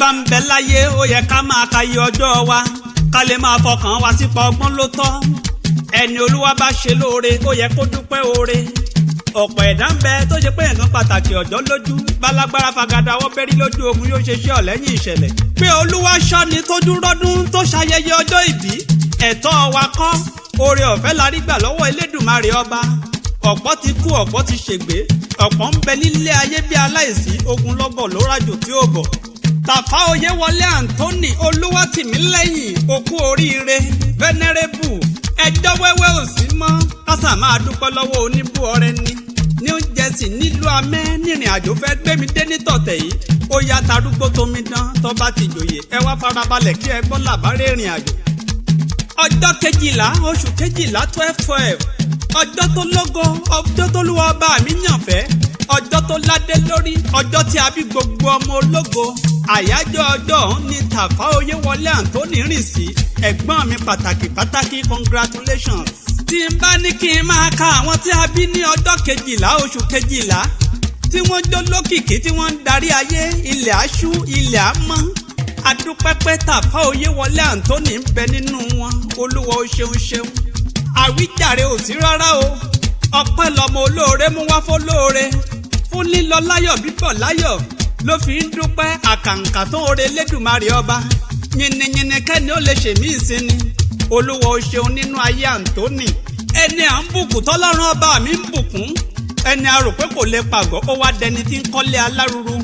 bá ń bẹ láyé ó yẹ ká máa ka iye ọjọ́ wa ká lè máa fọkàn wa sípa ọgbọ́n ló tọ́ ẹni olúwa bá ṣe lóore ó yẹ kó dúpẹ́ oore ọ̀pọ̀ ẹ̀dá ń bẹ tó ṣe pé nǹkan pàtàkì ọ̀jọ́ lójú bálágbára fagada wọ́n bẹ́rí lójú ogun yóò ṣe ṣe ọ̀lẹ́yìn ìṣẹ̀lẹ̀ pé olúwa ṣọ́ni tójú rọ́dún tó ṣayẹyẹ ọjọ́ ìbí ẹ̀tọ́ wa kọ́ oore ọ̀fẹ́ la rí gbà lọ́wọ́ Elédùmarè ọba ọ̀pọ̀ ti kú ọ̀pọ̀ ti ṣègbé ọ̀pọ̀ ń bẹ nílé ayé bí aláìsí ogun lọ́bọ̀ ló rájò tí ó bọ̀ Tàfá Oyèwọlé Anthony Olúwatìmílẹ́yìn okú oríire venerable ẹjọ́ wẹ́wẹ́ ò sí mọ́ kásà máa dúpẹ́ lọ́wọ́ oníbú ọrẹ ni New Jersey nílùú amẹ́ nírìn àjò fẹ́ gbémi dé ní tọ̀tẹ̀ yìí ó yá tarúgbó tómi dán tó bá ti jòyè ẹ wá farabalẹ̀ kí ẹ gbọ́ làbárẹ̀ ìrìn àjò. ọjọ́ kejìlá oṣù kejìlá 12/12 ọjọ́ tó lógo ọjọ́ tó lúwa ọba mi yàn fẹ́ ọjọ́ tó ládé lórí ọjọ́ tí a bí gbogbo ọmọ ológo àyájọ́ ọjọ́ ọ̀hún ni Tàfá Oyèwọlé Anthony rìn sí ẹ̀gbọ́n mi pàtàkì congratulations. tí n bá ní kí n máa ka àwọn tí a bí ní ọjọ́ kejìlá oṣù kejìlá tí wọ́n jó lókìkí tí wọ́n ń darí ayé ilẹ̀ aṣú ilẹ̀ àmọ́ adúpẹ́pẹ́ Tàfá Oyèwọlé Anthony ń bẹ nínú wọn olúwa ó ṣeun ṣeun àwíjàre ò sí rárá o ọpẹ́ lọmọ olóore mú wá fọlóore fún lílọ láyọ̀ bíbọ̀ láyọ̀ ló fi ń dúpẹ́ àkàǹkà tó ń re Elédùmarè ọba yìnyínyìnyín kẹ́ni ó lè ṣèmí ìsinmi olúwa ó ṣeun nínú ayé Anthony ẹni à ń bùkún tọ́lọ́run ọba mi ń bùkún ẹni a rò pé kò lè pàgọ́ ó wá dẹni tí ń kọ́lé aláruru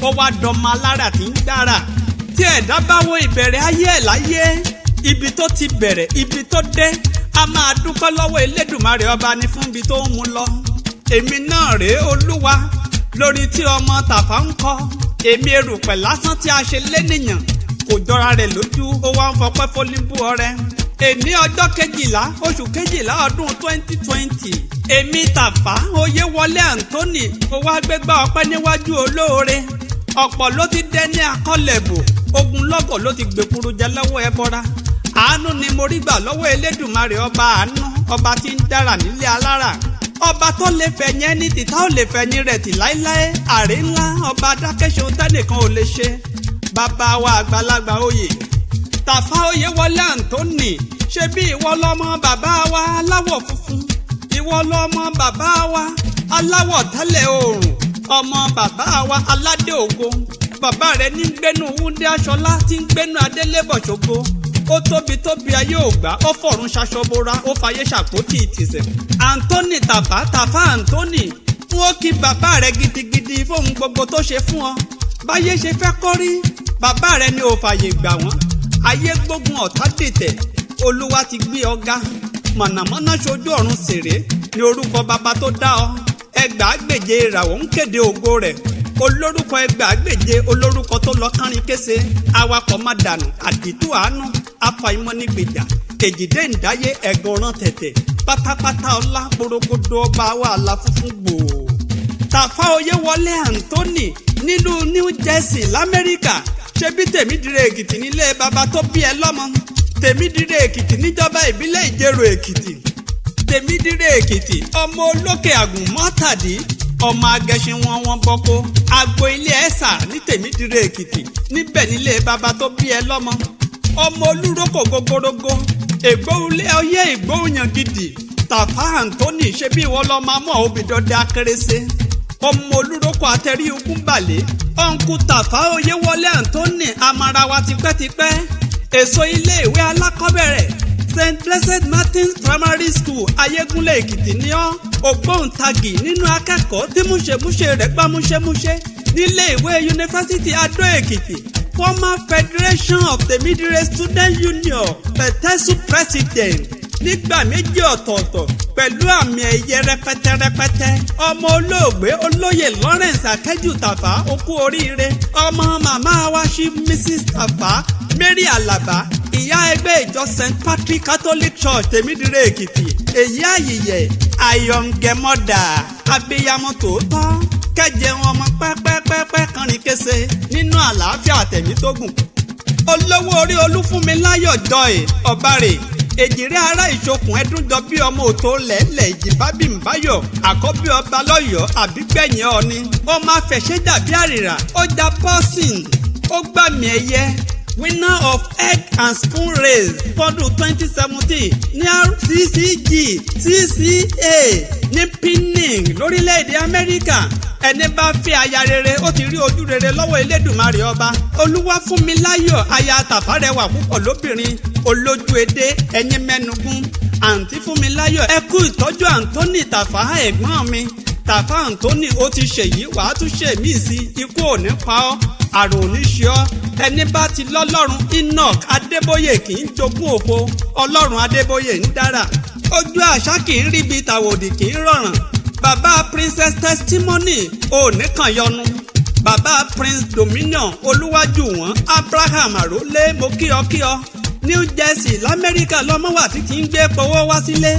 ó wá dọmọ alára tí ń dára tí ẹ̀dá bá wo ìbẹ̀rẹ̀ ayé ẹ̀ láyé ibi tó ti bẹ̀rẹ̀ ibi tó dé a máa dúpẹ́ lọ́wọ́ Elédùmarè ọba ní fún ibi tó ń mú lọ èmi náà rèé olúwa lórí tí ọmọ Tàfá ń kọ èmi erùpẹ̀ lásán tí a ṣe lénìyàn kò jọra rẹ̀ lójú ó wá ń fọpẹ́ fólíbù ọrẹ èní ọjọ́ kejìlá oṣù kejìlá ọdún 2020 èmi Tàfá Oyèwọlé Anthony ó wá gbégbá ọpẹ́ níwájú olóore ọ̀pọ̀ ló ti dẹni akọ́lẹ̀bò ogunlọ́gọ̀ ló ti gbèkúrú jẹ lọ́wọ́ ẹbọra àánú ni mo rí gbà lọ́wọ́ Elédùmarè ọba àánú ọba tí ń dára nílé alára ọba tó lè fẹ̀yìn ẹni tìta ò lè fẹ̀yìn rẹ̀ tì láíláí àrí ńlá ọba adákẹ́ṣe tẹ́nìkan ò lè ṣe bàbá wa àgbàlagbà oyè Tàfá Oyèwọlé Anthony ṣe bí ìwọ lọmọ bàbá wa aláwọ̀ funfun ìwọ lọmọ bàbá wa aláwọ̀ tẹ́lẹ̀ oòrùn ọmọ bàbá wa aládé ògo bàbá rẹ̀ ní gbénu wúndé aṣọlá tí ń gbénu adélébọ̀ ṣògo ó tóbi ayé ògbà ó fọ̀run ṣaṣọbora ó fayé ṣàpótì ìtìsẹ̀. Anthony Tàfá Anthony fún ó kí bàbá rẹ̀ gidigidi fóun gbogbo tó ṣe fún ọ báyé ṣe fẹ́ kórí bàbá rẹ̀ ni ò fàyè gbà wọ́n ayé gbógun ọ̀tá dìtẹ̀ olúwa ti gbé ọ ga mọ̀nàmọ́ná ṣojú ọ̀run ṣèré ní orúkọ bàbá tó dá ọ ẹgbàágbèje ìràwọ̀ ń kéde ògo rẹ̀ olórúkọ ẹgbàágbèje olórúkọ tó lọ kárin kése awakọ̀ má dànù àdìtú àánú afàìmọ́nigbèjà èjìdé ìdáyé ẹ̀gọ́ràn tẹ̀tẹ̀ pátápátá ọlá porogodo ọba wàhálà funfun gbòò. Tàfá Oyèwọlé Anthony nílùú New Jersey l'Amẹ́ríkà ṣe bí Tèmídire Èkìtì nílé bàbá tó bí ẹ lọ́mọ Tèmídire Èkìtì níjọba ìbílẹ̀ Ìjẹ̀rò Èkìtì Tèmídire Èkìtì ọmọ olókè àgùnmọ́tàdí ọmọ agẹṣin wọn bọ́kó agbo ilé ẹ̀sà ní Tèmídire Èkìtì níbẹ̀ nílé bàbá tó bí ẹ lọ́mọ ọmọ olúrókò gogorogo ègbóhùlé ọyẹ ìgbóhùnyàn gidi Tàfá Anthony ṣe bí ìwọ lọ máa mọ òbídọdẹ akérésé ọmọ olúrókò àtẹrí ikú balẹ̀ ọ̀nkú Tàfá Oyèwọlé Anthony amarawa tipẹ́tipẹ́ èso ilé ìwé alákọ̀ọ́bẹ̀rẹ̀ St. Blessed Martin's Primary School Ayégúnlẹ̀ Èkìtì ní ọ́ ògbóǹtagì nínú akẹ́kọ̀ọ́ tí múṣemúṣe rẹ̀ gbá múṣemúṣe nílé ìwé yunifásitì Adó Èkìtì former Federation of Tèmídire Student Union Petesu President nígbà méjì ọ̀tọ̀ọ̀tọ̀ pẹ̀lú àmì ẹ̀yẹ rẹpẹtẹrẹpẹtẹ ọmọ olóògbé olóyè Lawrence Akẹ́jù Tàfá okú oríire ọmọ màmá wa ṣí Mrs. Tàfá Mary Alaba ìyá ẹgbẹ́ ìjọ St. Patrick Catholic Church Tèmídire Èkìtì èyí àyìyẹ àyọǹgẹmọdà abiyamọ tòótọ́ kẹjẹun ọmọ pẹ́pẹ́pẹ́pẹ́ kọrin kése nínú àlàáfíà tẹ̀mí tó gùn olówó orí Olúfúnmiláyọ̀ Joy ọ̀bàrẹ̀ èjìrè ará ìṣokùn ẹdúnjọ bí ọmọ òtó lẹ́lẹ̀ ìjìbábìmbáyọ̀ àkọ́bí ọba lọ́yọ̀ọ́ àbígbẹ̀yìn ọ̀ni ọmọ afẹ̀ṣẹ́jà bí àrìrà ọjà bọ́sìn ó gbàmì ẹ̀yẹ winner of egg and spoon race fọ́dún 2017 ní RCCG CCA ní Pinning lórílẹ̀‐èdè Amẹ́ríkà. ẹni bá fẹ́ aya rere ó ti rí ojú rere lọ́wọ́ Elédùmarè ọba. Olúwafúnmiláyọ̀ aya Tàfárẹwà púpọ̀ lóbìnrin olójú edé ẹ̀yìn mẹ́nugún. àǹtí Fúnmiláyọ̀ ẹ kú ìtọ́jú Anthony Tàfá ẹ̀gbọ́n mi. Tàfá Anthony ó ti ṣèyí wàá tún ṣe mí sí ikú ò ní pa ọ́ àrùn ò ní ṣe ọ́. ẹni bá ti lọ́lọ́run Enoch Adébóyè kì í jogún òfo Ọlọ́run Adébóyè ń dára. ojú àṣà kì í ríbi tàwòdì kì í rọ̀ràn. bàbá Princess Testimony òní kan yọnu. bàbá Prince Dominion Olúwájúwọ̀n Abraham Àrólé mo kí ọ. New Jersey l'Amẹ́ríkà lọ́mọ wà tí kì í gbé powó wá sílé.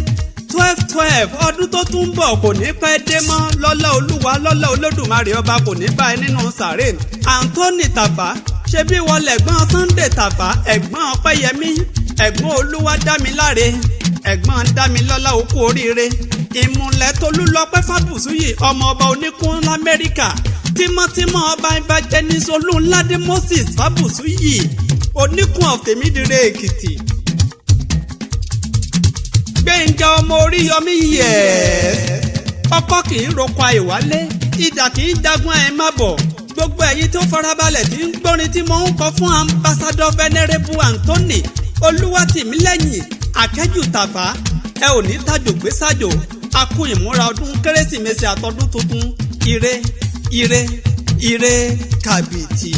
12/12 ọdún tó tún bọ̀ kò ní pẹ́ dé mọ́ lọ́lá Olúwa lọ́lá Olódùmarè ọba kò ní bá ẹ nínú sàré. Anthony Tàfá ṣe bí wọlé ẹ̀gbọ́n Sunday Tàfá ẹ̀gbọ́n Ọpẹ́yẹmí ẹ̀gbọ́n Olúwadámiláre ẹ̀gbọ́n Dámilọ́lá òkú oríire. ìmùlẹ̀ Tolúlọpẹ́ Fábùsúyì ọmọ ọba oníkún l'Amẹ́ríkà. tímọ́tímọ́ ọba Evangelist Olúnládé Moses Fábùsúyì oníkún of Tèmídire Èkìtì. Gbẹ̀ngà ọmọ Oríyọmí ọkọ kì í roko àìwálé ìdà kì í jagun ẹ̀ má bọ̀. gbogbo ẹ̀yin tó farabalẹ̀ tí ń gbórin tí mo ń kọ fún ambassador venerable Anthony Olúwatìmílẹ́yìn Akẹ́jù Tàfá ẹ ò ní tàjò gbé sàjò. a kú ìmúra ọdún Kérésìmesì àtọdún tuntun ire ire ire kàbìtì.